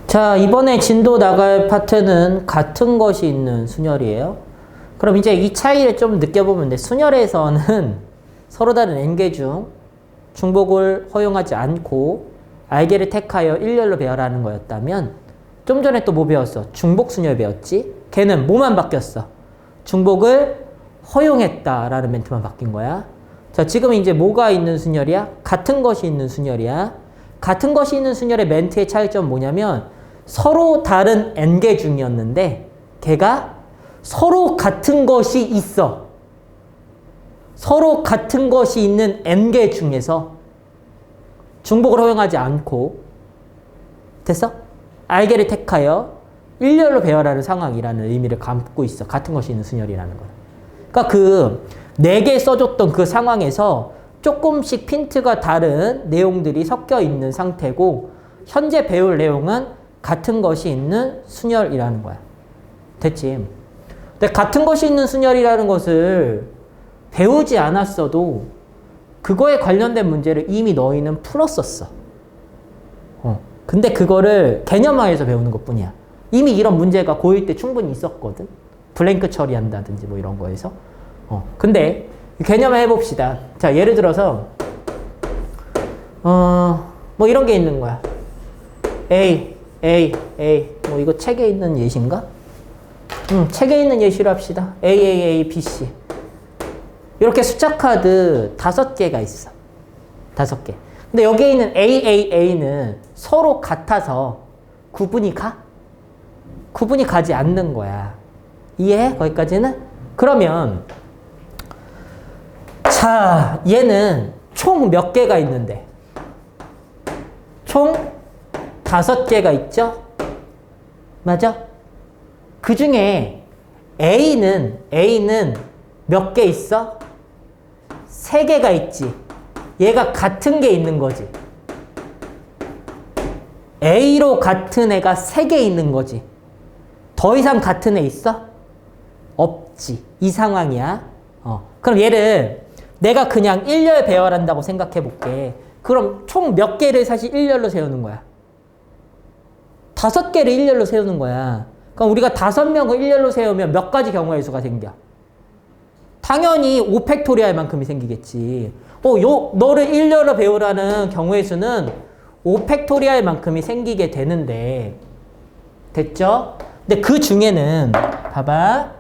자, 이번에 진도 나갈 파트는 같은 것이 있는 순열이에요. 그럼 이제 이 차이를 좀 느껴보면 돼. 순열에서는 서로 다른 n개 중 중복을 허용하지 않고 알게를 택하여 일렬로 배열하는 거였다면 좀 전에 또 뭐 배웠어? 중복 순열 배웠지? 걔는 뭐만 바뀌었어? 중복을 허용했다라는 멘트만 바뀐 거야. 자, 지금 이제 뭐가 있는 순열이야? 같은 것이 있는 순열이야. 같은 것이 있는 순열의 멘트의 차이점은 뭐냐면 서로 다른 n개 중이었는데 걔가 서로 같은 것이 있어. 서로 같은 것이 있는 n개 중에서 중복을 허용하지 않고 됐어? 알게를 택하여 일렬로 배열하는 상황이라는 의미를 담고 있어. 같은 것이 있는 순열이라는 거. 그러니까 그 4개 써줬던 그 상황에서 조금씩 핀트가 다른 내용들이 섞여 있는 상태고 현재 배울 내용은 같은 것이 있는 순열이라는 거야. 됐지? 근데 같은 것이 있는 순열이라는 것을 배우지 않았어도 그거에 관련된 문제를 이미 너희는 풀었었어. 근데 그거를 개념화해서 배우는 것뿐이야. 이미 이런 문제가 고1 때 충분히 있었거든. 블랭크 처리한다든지 뭐 이런 거에서. 근데 개념화 해봅시다. 자, 예를 들어서 뭐 이런 게 있는 거야. A 뭐 이거 책에 있는 예시인가? 책에 있는 예시로 합시다. A, B, C. 이렇게 숫자 카드 5개가 있어. 5개. 근데 여기에 있는 A는 서로 같아서 구분이 가? 구분이 가지 않는 거야. 이해해? 거기까지는? 그러면 자, 얘는 총 몇 개가 있는데? 총 5개가 있죠? 맞아? 그 중에 A는 몇 개 있어? 3개가 있지. 얘가 같은 게 있는 거지. A로 같은 애가 3개 있는 거지. 더 이상 같은 애 있어? 없지. 이 상황이야. 그럼 얘를 내가 그냥 일렬 배열한다고 생각해 볼게. 그럼 총 몇 개를 사실 일렬로 세우는 거야? 5개를 일렬로 세우는 거야. 그럼 우리가 5명을 일렬로 세우면 몇 가지 경우의 수가 생겨? 당연히 5팩토리알 만큼이 생기겠지. 너를 일렬로 배우라는 경우의 수는 5팩토리알 만큼이 생기게 되는데, 됐죠? 근데 그 중에는, 봐봐.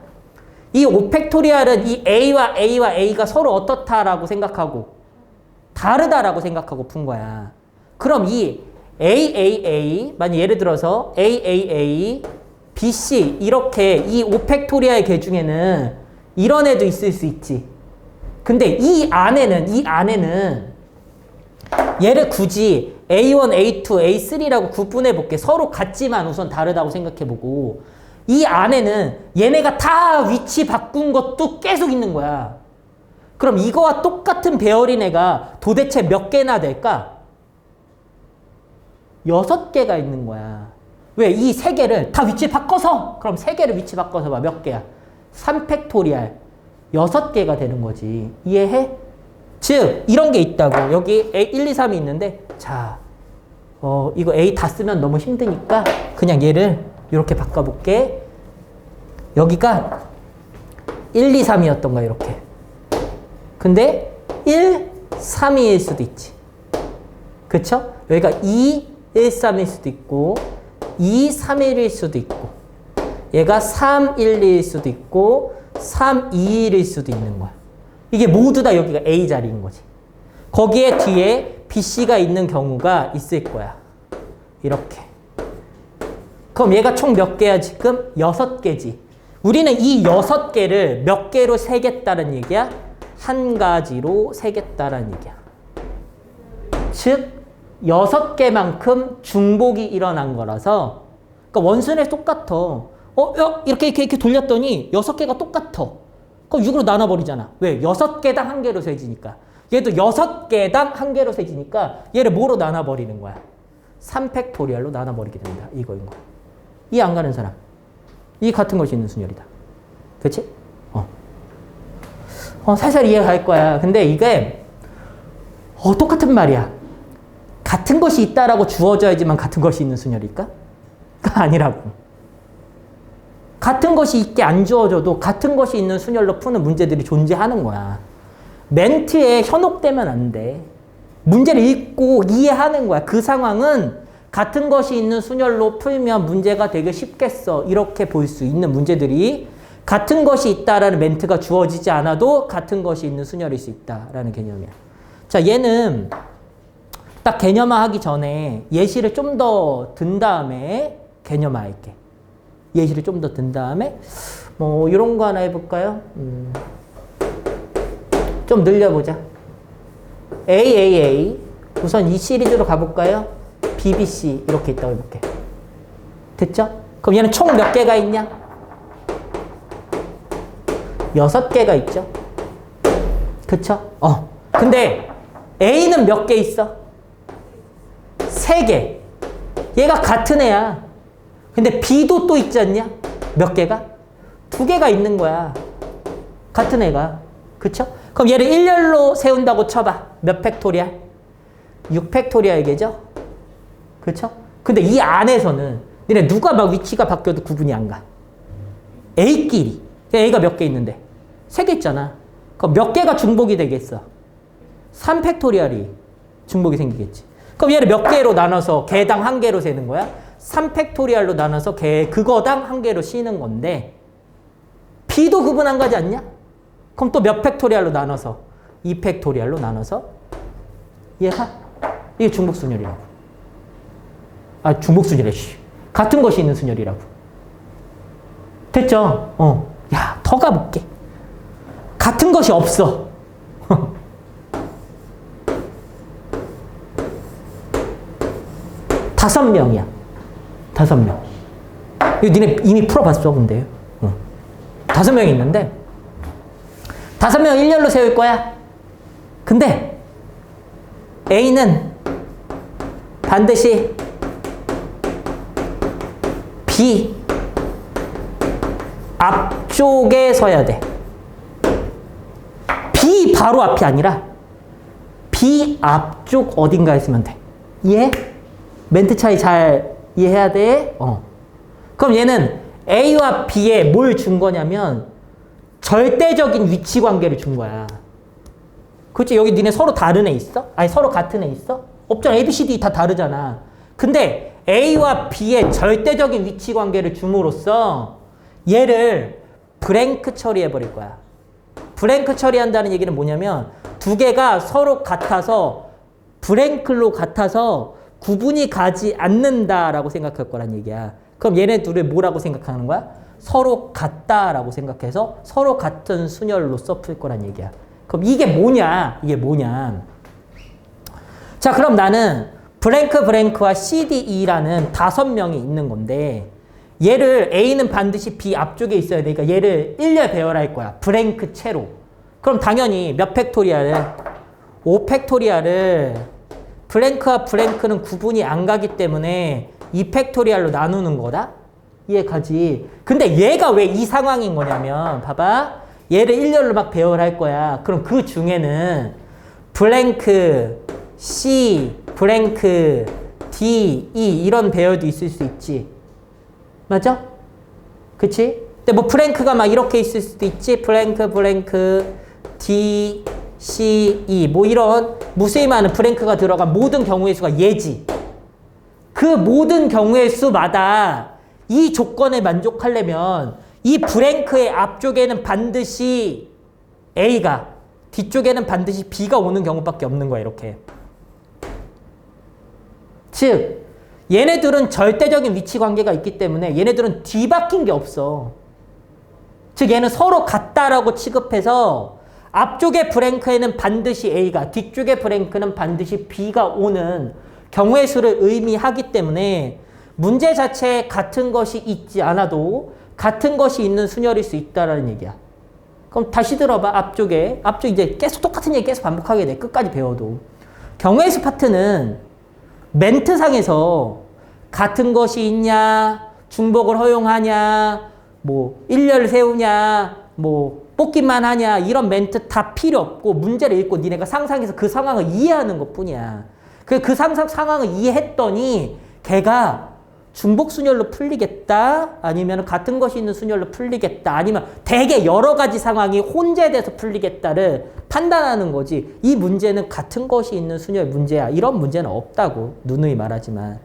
이 5팩토리알은 이 A와 A가 서로 어떻다라고 생각하고, 다르다라고 생각하고 푼 거야. 그럼 이 AAA, 만약 예를 들어서 AAA, BC, 이렇게 이 5팩토리알 개 중에는 이런 애도 있을 수 있지. 근데 이 안에는 얘를 굳이 A1, A2, A3라고 구분해 볼게. 서로 같지만 우선 다르다고 생각해 보고 이 안에는 얘네가 다 위치 바꾼 것도 계속 있는 거야. 그럼 이거와 똑같은 배열인 애가 도대체 몇 개나 될까? 6개가 있는 거야. 왜? 이 3개를 다 위치 바꿔서, 그럼 3개를 위치 바꿔서 봐. 몇 개야? 3팩토리알 6개가 되는 거지. 이해해? 즉 이런 게 있다고. 여기 A 1, 2, 3이 있는데 자, 이거 A 다 쓰면 너무 힘드니까 그냥 얘를 이렇게 바꿔볼게. 여기가 1, 2, 3이었던 거야. 이렇게. 근데 1, 3일 수도 있지. 그쵸? 여기가 2, 1, 3일 수도 있고 2, 3, 1일 수도 있고 얘가 3, 1, 2일 수도 있고 3, 2, 1일 수도 있는 거야. 이게 모두 다 여기가 A 자리인 거지. 거기에 뒤에 BC가 있는 경우가 있을 거야. 이렇게. 그럼 얘가 총 몇 개야 지금? 6개지. 우리는 이 6개를 몇 개로 세겠다는 얘기야? 한 가지로 세겠다는 얘기야. 즉 6개만큼 중복이 일어난 거라서 그러니까 원순에 똑같아. 이렇게 돌렸더니 6개가 똑같아. 그럼 6으로 나눠버리잖아. 왜? 6개당 한 개로 세지니까. 얘도 6개당 한 개로 세지니까 얘를 뭐로 나눠버리는 거야? 3팩토리얼로 나눠버리게 된다. 이거인 거야. 이해 안 가는 사람? 이 같은 것이 있는 순열이다. 그치? 살살 이해갈 거야. 근데 이게 똑같은 말이야. 같은 것이 있다라고 주어져야지만 같은 것이 있는 순열일까? 문제가 아니라고. 같은 것이 있게 안 주어져도 같은 것이 있는 순열로 푸는 문제들이 존재하는 거야. 멘트에 현혹되면 안 돼. 문제를 읽고 이해하는 거야. 그 상황은 같은 것이 있는 순열로 풀면 문제가 되게 쉽겠어. 이렇게 볼 수 있는 문제들이 같은 것이 있다라는 멘트가 주어지지 않아도 같은 것이 있는 순열일 수 있다라는 개념이야. 자, 얘는 딱 개념화하기 전에 예시를 좀 더 든 다음에 개념화할게. 예시를 좀 더 든 다음에 뭐 이런 거 하나 해볼까요? 좀 늘려보자. AAA 우선 이 시리즈로 가볼까요? BBC 이렇게 있다고 해볼게. 됐죠? 그럼 얘는 총 몇 개가 있냐? 6개가 있죠. 그쵸? 근데 A는 몇 개 있어? 3개. 얘가 같은 애야. 근데 B도 또 있지 않냐? 몇 개가? 2개가 있는 거야. 같은 애가. 그쵸? 그럼 얘를 일렬로 세운다고 쳐봐. 몇 팩토리알? 6팩토리알이겠죠? 그쵸? 근데 이 안에서는 니네 누가 막 위치가 바뀌어도 구분이 안 가. A끼리. A가 몇 개 있는데? 3개 있잖아. 그럼 몇 개가 중복이 되겠어? 3팩토리알이 중복이 생기겠지. 그럼 얘를 몇 개로 나눠서 개당 1개로 세는 거야? 3팩토리알로 나눠서 그거당 1개로 씌는 건데 B도 구분 안 가지 않냐? 그럼 또 몇 팩토리알로 나눠서? 2팩토리알로 나눠서 얘가 이게 중복순열이라고. 중복순열이래. 같은 것이 있는 순열이라고. 됐죠? 야, 더 가볼게. 같은 것이 없어. 5명이야. 5명. 이거 니네 이미 풀어봤어, 근데. 5명이 있는데 5명 일렬로 세울 거야. 근데 A는 반드시 B 앞쪽에 서야 돼. B 바로 앞이 아니라 B 앞쪽 어딘가에 있으면 돼. 이해? 멘트 차이 잘 이해해야 돼. 그럼 얘는 A와 B에 뭘 준 거냐면 절대적인 위치 관계를 준 거야. 그렇지? 여기 니네 서로 다른 애 있어? 아니 서로 같은 애 있어? 없잖아. A, B, C, D 다 다르잖아. 근데 A와 B의 절대적인 위치 관계를 줌으로써 얘를 브랭크 처리해버릴 거야. 브랭크 처리한다는 얘기는 뭐냐면 두 개가 서로 같아서 브랭클로 같아서 구분이 가지 않는다라고 생각할 거란 얘기야. 그럼 얘네 둘을 뭐라고 생각하는 거야? 서로 같다라고 생각해서 서로 같은 순열로써 풀 거란 얘기야. 그럼 이게 뭐냐? 이게 뭐냐? 자, 그럼 나는 브랭크와 CDE라는 5명이 있는 건데 얘를 A는 반드시 B 앞쪽에 있어야 되니까 얘를 일렬 배열할 거야. 브랭크 채로. 그럼 당연히 몇 팩토리알을? 5팩토리알을 브랭크와 브랭크는 구분이 안 가기 때문에 2팩토리알로 나누는 거다? 이해가지? 근데 얘가 왜 이 상황인 거냐면 봐봐. 얘를 일렬로 막 배열할 거야. 그럼 그 중에는 브랭크 C, 브랭크 D, E 이런 배열도 있을 수 있지. 맞아? 그치? 근데 뭐 브랭크가 막 이렇게 있을 수도 있지. 브랭크, D, C, E 뭐 이런 무수히 많은 브랭크가 들어간 모든 경우의 수가 얘지. 그 모든 경우의 수마다 이 조건에 만족하려면 이 브랭크의 앞쪽에는 반드시 A가 뒤쪽에는 반드시 B가 오는 경우밖에 없는 거야. 이렇게. 즉 얘네들은 절대적인 위치 관계가 있기 때문에 얘네들은 뒤바뀐 게 없어. 즉 얘는 서로 같다라고 취급해서 앞쪽의 브랭크에는 반드시 A가 뒤쪽의 브랭크는 반드시 B가 오는 경우의 수를 의미하기 때문에 문제 자체에 같은 것이 있지 않아도 같은 것이 있는 순열일 수 있다라는 얘기야. 그럼 다시 들어봐. 앞쪽 이제 계속 똑같은 얘기 계속 반복하게 돼. 끝까지 배워도. 경우의 수 파트는 멘트상에서 같은 것이 있냐, 중복을 허용하냐, 뭐 일렬 세우냐, 뭐 뽑기만 하냐 이런 멘트 다 필요 없고 문제를 읽고 니네가 상상해서 그 상황을 이해하는 것뿐이야. 그 상황을 이해했더니 걔가 중복 순열로 풀리겠다, 아니면 같은 것이 있는 순열로 풀리겠다, 아니면 되게 여러 가지 상황이 혼재돼서 풀리겠다를 판단하는 거지. 이 문제는 같은 것이 있는 순열 문제야. 이런 문제는 없다고 누누이 말하지만.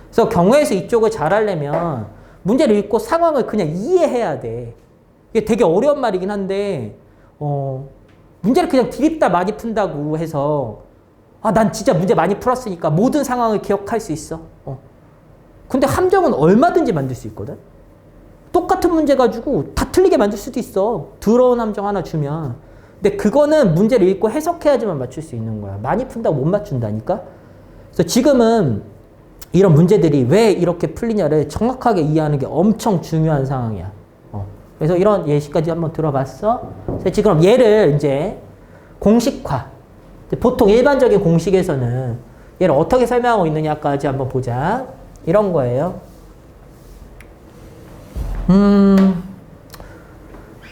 그래서 경우에서 이쪽을 잘 하려면 문제를 읽고 상황을 그냥 이해해야 돼. 이게 되게 어려운 말이긴 한데 문제를 그냥 드립다 많이 푼다고 해서 난 진짜 문제 많이 풀었으니까 모든 상황을 기억할 수 있어. 근데 함정은 얼마든지 만들 수 있거든. 똑같은 문제 가지고 다 틀리게 만들 수도 있어. 더러운 함정 하나 주면. 근데 그거는 문제를 읽고 해석해야지만 맞출 수 있는 거야. 많이 푼다고 못 맞춘다니까. 그래서 지금은 이런 문제들이 왜 이렇게 풀리냐를 정확하게 이해하는 게 엄청 중요한 상황이야. 그래서 이런 예시까지 한번 들어봤어. 그래서 지금 얘를 이제 공식화. 보통 일반적인 공식에서는 얘를 어떻게 설명하고 있느냐까지 한번 보자. 이런 거예요.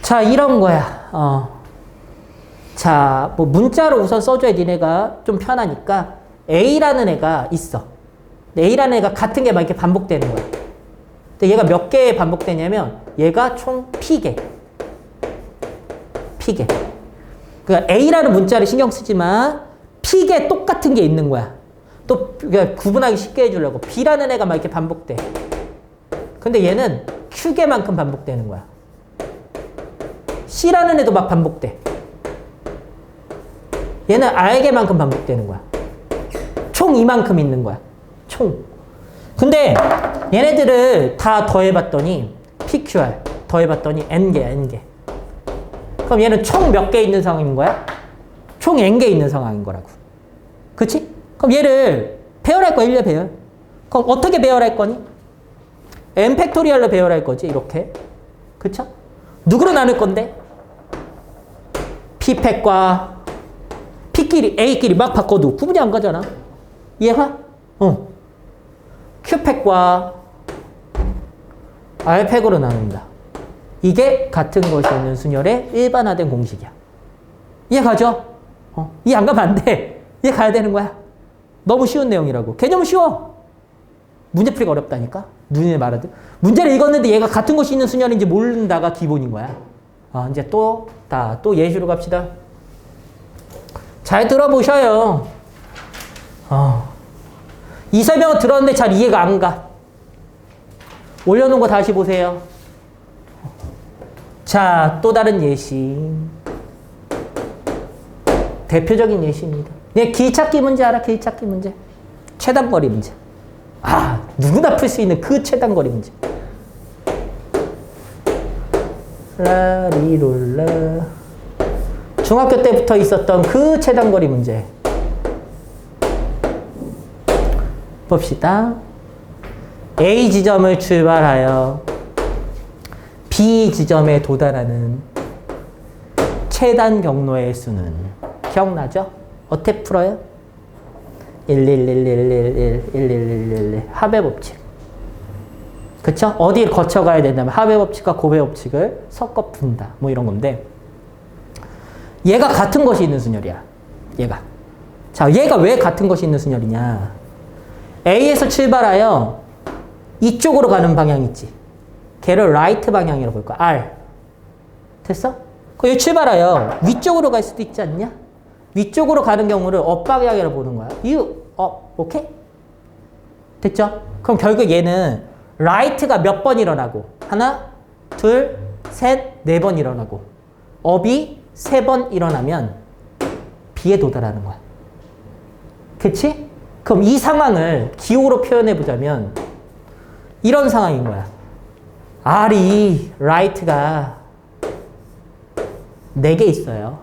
자, 이런 거야. 자, 뭐 문자로 우선 써줘야 니네가 좀 편하니까 A라는 애가 있어. A라는 애가 같은 게 막 이렇게 반복되는 거야. 근데 얘가 몇 개 반복되냐면 얘가 총 P개. 그러니까 A라는 문자를 신경 쓰지만 P개 똑같은 게 있는 거야. 또 구분하기 쉽게 해주려고 B라는 애가 막 이렇게 반복돼. 근데 얘는 Q개만큼 반복되는 거야. C라는 애도 막 반복돼. 얘는 R개만큼 반복되는 거야. 총 이만큼 있는 거야. 총. 근데 얘네들을 다 더해봤더니 PQR 더해봤더니 N개. 그럼 얘는 총 몇 개 있는 상황인 거야? 총 N개 있는 상황인 거라고. 그치? 그럼 얘를 배열할 거야, 1례 배열. 그럼 어떻게 배열할 거니? N 팩토리얼로 배열할 거지, 이렇게. 그쵸? 누구로 나눌 건데? P팩과 P끼리, A끼리 막 바꿔도 구분이 안 가잖아. 이해가? Q팩과 R팩으로 나눈다. 이게 같은 것이 있는 순열의 일반화된 공식이야. 이해 가죠? 이해 안 가면 안 돼. 이해 가야 되는 거야. 너무 쉬운 내용이라고. 개념은 쉬워. 문제 풀기가 어렵다니까. 눈에 말하듯. 문제를 읽었는데 얘가 같은 것이 있는 순열인지 모른다가 기본인 거야. 이제 또 예시로 갑시다. 잘 들어보셔요. 이 설명을 들었는데 잘 이해가 안 가. 올려놓은 거 다시 보세요. 자, 또 다른 예시. 대표적인 예시입니다. 길찾기 문제 알아? 길찾기 문제. 최단거리 문제. 누구나 풀 수 있는 그 최단거리 문제. 라리롤라. 중학교 때부터 있었던 그 최단거리 문제. 봅시다. A 지점을 출발하여 B 지점에 도달하는 최단 경로의 수는 기억나죠? 어떻게 풀어요? 111111111 합의 법칙. 그쵸? 어디를 거쳐가야 된다면 합의 법칙과 곱의 법칙을 섞어 푼다. 뭐 이런 건데 얘가 같은 것이 있는 순열이야. 얘가. 자, 얘가 왜 같은 것이 있는 순열이냐? A에서 출발하여 이쪽으로 가는 방향 있지. 걔를 라이트 방향이라고 볼 거야. R. 됐어? 그럼 여기 출발하여 위쪽으로 갈 수도 있지 않냐? 위쪽으로 가는 경우를 업 방향이라고 보는 거야. 오케이? 됐죠? 그럼 결국 얘는 라이트가 몇 번 일어나고 하나, 둘, 셋, 네 번 일어나고 업이 3번 일어나면 B에 도달하는 거야. 그치? 그럼 이 상황을 기호로 표현해 보자면 이런 상황인 거야. R이 라이트가 4개 있어요.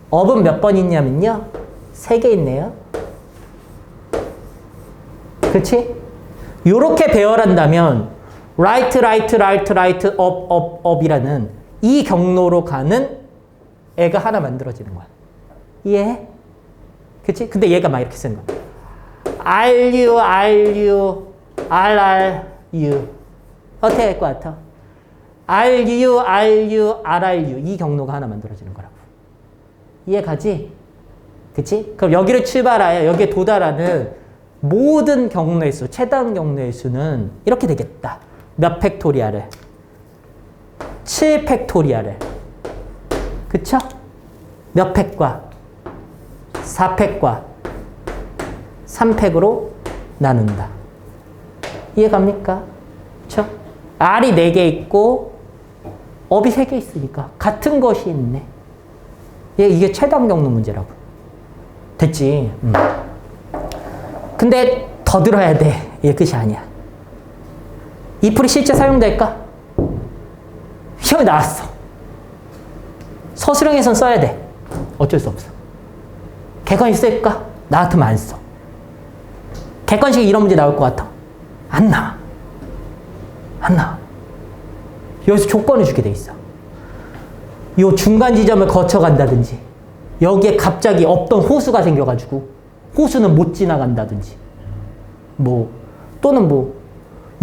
업은 몇 번 있냐면요. 3개 있네요. 그치? 요렇게 배열한다면 라이트, 업이라는 이 경로로 가는 애가 하나 만들어지는 거야. 이해해? 그치? 근데 얘가 막 이렇게 쓰는 거야. RU, RRU. 어떻게 할 것 같아? RU, RRU. 이 경로가 하나 만들어지는 거라고. 이해 가지? 그치? 그럼 여기를 출발하여 여기에 도달하는 모든 경로의 수, 최다한 경로의 수는 이렇게 되겠다. 몇 팩토리아를? 7 팩토리아를. 그쵸? 몇 팩과? 4팩과 3팩으로 나눈다. 이해갑니까? 그쵸? R이 4개 있고 업이 3개 있으니까 같은 것이 있네. 이게 최다한 경로 문제라고. 됐지? 근데 더 들어야 돼. 이게 끝이 아니야. 이 풀이 실제 사용될까? 시험에 나왔어. 서술형에선 써야 돼. 어쩔 수 없어. 객관식 쓸까? 나 같으면 안 써. 객관식에 이런 문제 나올 것 같아? 안 나와. 안 나와. 여기서 조건을 주게 돼 있어. 요 중간 지점을 거쳐간다든지 여기에 갑자기 없던 호수가 생겨가지고 호수는 못 지나간다든지 또는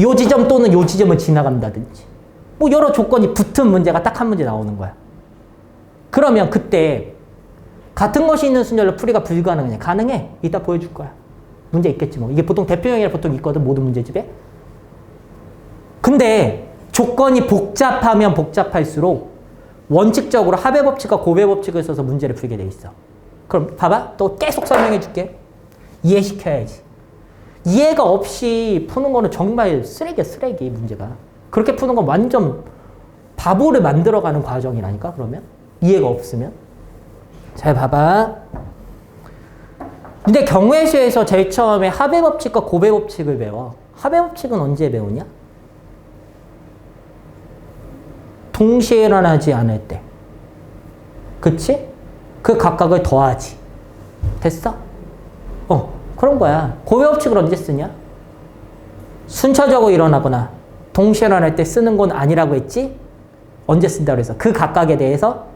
요 지점 또는 요 지점을 지나간다든지 여러 조건이 붙은 문제가 딱 한 문제 나오는 거야. 그러면 그때 같은 것이 있는 순열로 풀이가 불가능해? 가능해. 이따 보여줄 거야. 문제 있겠지 뭐. 이게 보통 대표형이라 보통 있거든. 모든 문제집에. 근데 조건이 복잡하면 복잡할수록 원칙적으로 합의 법칙과 고배 법칙을 써서 문제를 풀게 돼 있어. 그럼 봐봐. 또 계속 설명해 줄게. 이해시켜야지. 이해가 없이 푸는 거는 정말 쓰레기야, 쓰레기 문제가. 그렇게 푸는 건 완전 바보를 만들어가는 과정이라니까, 그러면. 이해가 없으면. 잘 봐봐. 근데 경우의 수에서 제일 처음에 합의 법칙과 고배 법칙을 배워. 합의 법칙은 언제 배우냐? 동시에 일어나지 않을 때. 그치? 그 각각을 더하지. 됐어? 그런 거야. 고배 법칙을 언제 쓰냐? 순차적으로 일어나거나 동시에 일어날 때 쓰는 건 아니라고 했지? 언제 쓴다고 그래서 그 각각에 대해서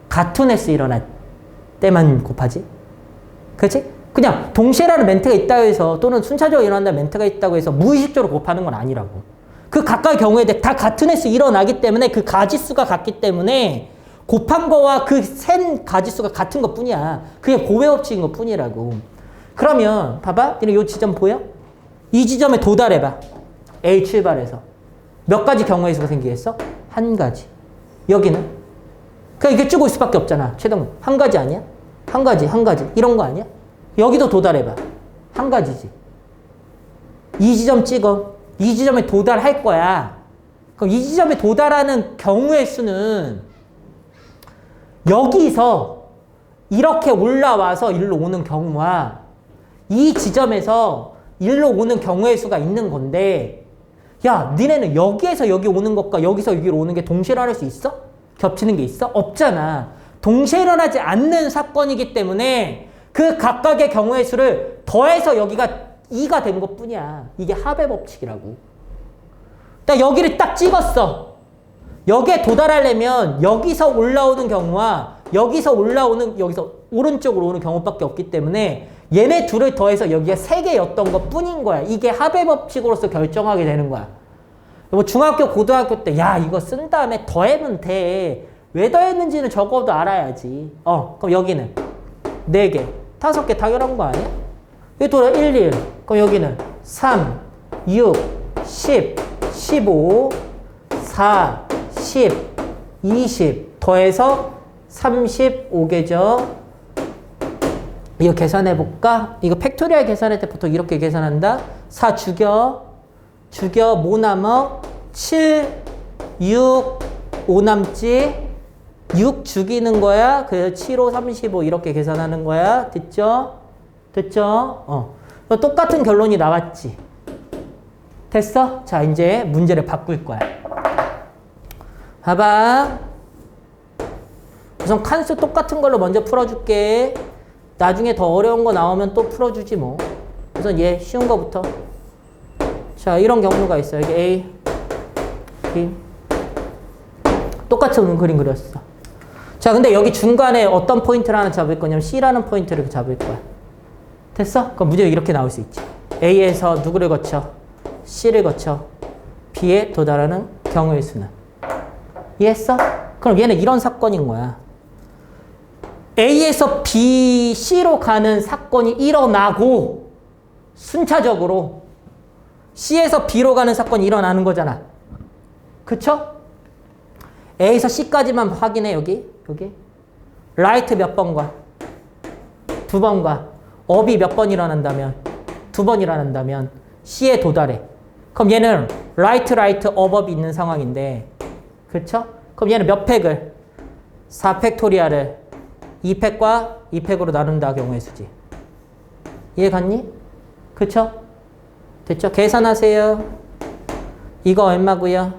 같은 횟수 일어날 때만 곱하지? 그렇지? 그냥 동시에라는 멘트가 있다고 해서 또는 순차적으로 일어난다는 멘트가 있다고 해서 무의식적으로 곱하는 건 아니라고. 그 각각의 경우에 다 같은 횟수 일어나기 때문에 그 가지수가 같기 때문에 곱한 거와 그 센 가지수가 같은 것 뿐이야. 그게 고배 법칙인 것 뿐이라고. 그러면 봐봐. 이 지점 보여? 이 지점에 도달해봐. A 출발해서. 몇 가지 경우의 수가 생기겠어? 한 가지. 여기는? 그러니까 이게 쭉 올 수밖에 없잖아. 최종 한 가지 아니야? 한 가지. 이런 거 아니야? 여기도 도달해봐. 한 가지지. 이 지점 찍어. 이 지점에 도달할 거야. 그럼 이 지점에 도달하는 경우의 수는 여기서 이렇게 올라와서 일로 오는 경우와 이 지점에서 일로 오는 경우의 수가 있는 건데, 야, 니네는 여기에서 여기 오는 것과 여기서 여기로 오는 게 동시에 일어날 수 있어? 겹치는 게 있어? 없잖아. 동시에 일어나지 않는 사건이기 때문에 그 각각의 경우의 수를 더해서 여기가 2가 된 것 뿐이야. 이게 합의 법칙이라고. 딱 여기를 딱 찍었어. 여기에 도달하려면 여기서 올라오는 경우와 여기서 오른쪽으로 오는 경우밖에 없기 때문에 얘네 둘을 더해서 여기가 3개였던 것 뿐인 거야. 이게 합의 법칙으로서 결정하게 되는 거야. 중학교, 고등학교 때, 야, 이거 쓴 다음에 더하면 돼. 왜 더했는지는 적어도 알아야지. 그럼 여기는 4개, 5개 당연한 거 아니야? 여기 돌아 1. 그럼 여기는 3, 6, 10, 15, 4, 10, 20 더해서 35개죠. 이거 계산해볼까? 이거 팩토리얼 계산할 때 보통 이렇게 계산한다. 4 죽여, 뭐 남어? 7, 6, 5 남지. 6 죽이는 거야. 그래서 7, 5, 35 이렇게 계산하는 거야. 됐죠? 똑같은 결론이 나왔지. 됐어? 자, 이제 문제를 바꿀 거야. 봐봐. 우선 칸수 똑같은 걸로 먼저 풀어줄게. 나중에 더 어려운 거 나오면 또 풀어주지 뭐. 우선 얘 쉬운 거부터. 자, 이런 경우가 있어요. 여기 A, B. 똑같은 그림 그렸어. 자, 근데 여기 중간에 어떤 포인트를 하나 잡을 거냐면 C라는 포인트를 잡을 거야. 됐어? 그럼 문제가 이렇게 나올 수 있지. A에서 누구를 거쳐? C를 거쳐 B에 도달하는 경우의 수는. 이해했어? 그럼 얘는 이런 사건인 거야. A에서 B, C로 가는 사건이 일어나고 순차적으로 C에서 B로 가는 사건이 일어나는 거잖아. 그쵸? A에서 C까지만 확인해, 여기. 라이트 몇 번과? 2번과. 업이 몇 번 일어난다면? 2번 일어난다면 C에 도달해. 그럼 얘는 라이트, 업이 있는 상황인데, 그쵸? 그럼 얘는 몇 팩을? 4팩토리아를 2팩과 2팩으로 나눈다 경우의 수지. 이해 갔니? 그쵸? 됐죠? 계산하세요. 이거 얼마고요?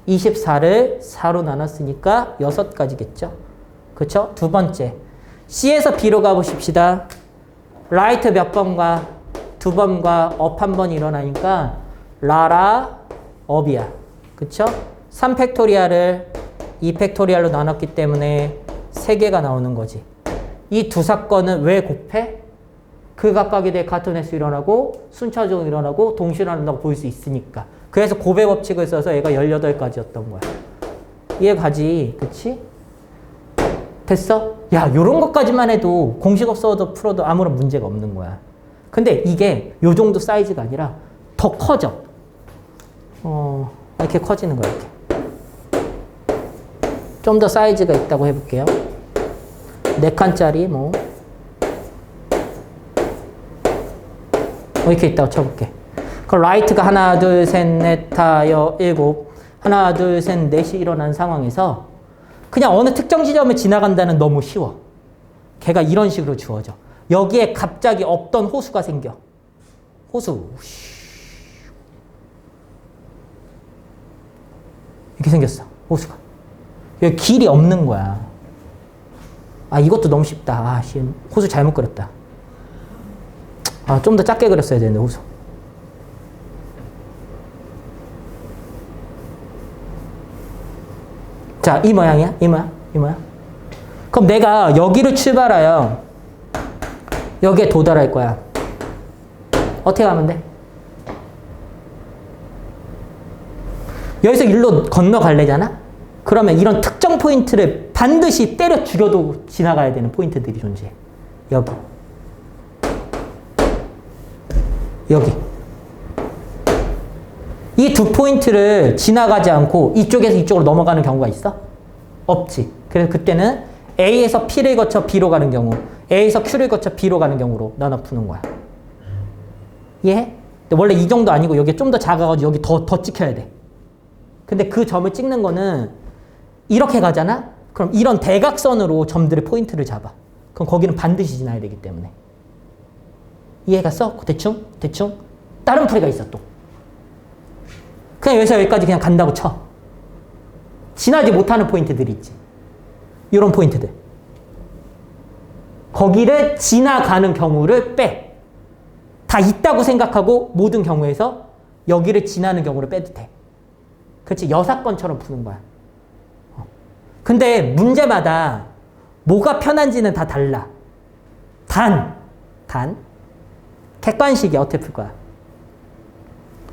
24를 4로 나눴으니까 6가지겠죠? 그쵸? 두 번째. C에서 B로 가보십시다. 라이트 몇 번과 2번과 업 한 번 일어나니까 라라 업이야. 그쵸? 3팩토리아를 2팩토리알로 나눴기 때문에 3개가 나오는 거지. 이 두 사건은 왜 곱해? 그 각각에 대해 같은 횟수 일어나고 순차적으로 일어나고 동시에 일어난다고 볼 수 있으니까. 그래서 곱의 법칙을 써서 얘가 18가지였던 거야. 이해 가지? 그치? 됐어? 야, 요런 것까지만 해도 공식 없어도 풀어도 아무런 문제가 없는 거야. 근데 이게 요 정도 사이즈가 아니라 더 커져. 이렇게 커지는 거야, 이렇게. 좀 더 사이즈가 있다고 해볼게요. 4칸짜리 뭐 이렇게 있다고 쳐볼게. 그럼 라이트가 하나, 둘, 셋, 넷, 다, 여, 일곱, 하나, 둘, 셋, 넷이 일어난 상황에서 그냥 어느 특정 지점을 지나간다는 너무 쉬워. 걔가 이런 식으로 주어져. 여기에 갑자기 없던 호수가 생겨. 호수. 이렇게 생겼어. 호수가. 여기 길이 없는 거야. 아, 이것도 너무 쉽다. 아, 호수 잘못 그렸다. 아, 좀 더 작게 그렸어야 되는데, 호수. 자, 이 모양이야? 이 모양? 그럼 내가 여기를 출발하여 여기에 도달할 거야. 어떻게 하면 돼? 여기서 일로 건너갈래잖아? 그러면 이런 특정 포인트를 반드시 때려 죽여도 지나가야 되는 포인트들이 존재해. 여기. 이 두 포인트를 지나가지 않고 이쪽에서 이쪽으로 넘어가는 경우가 있어? 없지. 그래서 그때는 A에서 P를 거쳐 B로 가는 경우, A에서 Q를 거쳐 B로 가는 경우로 나눠 푸는 거야. 이해해? 근데 원래 이 정도 아니고 여기 좀 더 작아가지고 여기 더 찍혀야 돼. 근데 그 점을 찍는 거는 이렇게 가잖아? 그럼 이런 대각선으로 점들의 포인트를 잡아. 그럼 거기는 반드시 지나야 되기 때문에. 이해 갔어? 대충? 다른 풀이가 있어 또. 그냥 여기서 여기까지 그냥 간다고 쳐. 지나지 못하는 포인트들이 있지. 이런 포인트들. 거기를 지나가는 경우를 빼. 다 있다고 생각하고 모든 경우에서 여기를 지나는 경우를 빼도 돼. 그렇지? 여사건처럼 푸는 거야. 근데 문제마다 뭐가 편한지는 다 달라. 단. 객관식이 어떻게 풀 거야?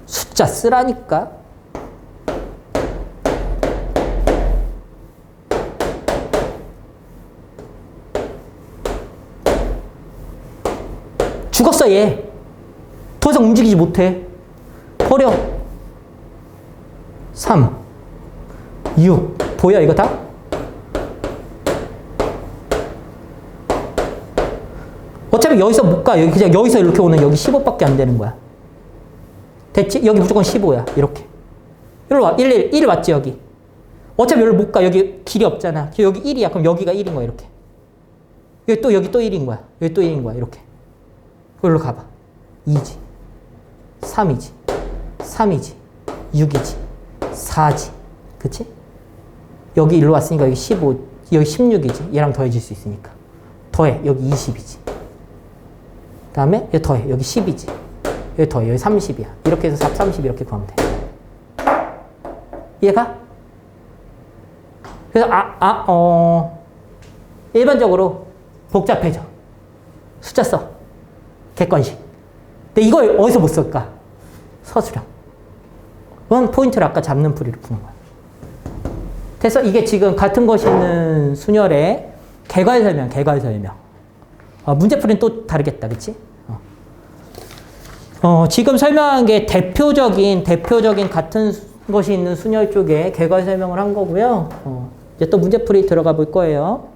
숫자 쓰라니까. 죽었어, 얘. 더 이상 움직이지 못해. 버려. 3, 6. 보여, 이거 다? 어차피 여기서 못 가. 그냥 여기서 이렇게 오는 여기 15밖에 안 되는 거야. 됐지? 여기 무조건 15야. 이렇게. 여기로 와. 1 맞지, 여기? 어차피 여기로 못 가. 여기 길이 없잖아. 여기 1이야. 그럼 여기가 1인 거야, 이렇게. 여기 또 1인 거야. 여기 또 1인 거야, 이렇게. 여기로 가봐. 2지. 3이지. 3이지. 6이지. 4지. 그치? 여기 일로 왔으니까 여기 15, 여기 16이지. 얘랑 더해질 수 있으니까. 더해. 여기 20이지. 그 다음에 여기 더해. 여기 10이지. 여기 더해. 여기 30이야. 이렇게 해서 4, 30 이렇게 구하면 돼. 이해가? 그래서 일반적으로 복잡해져. 숫자 써. 객관식. 근데 이걸 어디서 못 쓸까? 서술형. 그건 포인트를 아까 잡는 풀이로 푸는 거야. 그래서 이게 지금 같은 것이 있는 순열의 개괄 설명. 문제풀이는 또 다르겠다. 그치? 지금 설명한 게 대표적인 같은 것이 있는 순열 쪽에 결과 설명을 한 거고요. 이제 또 문제풀이 들어가 볼 거예요.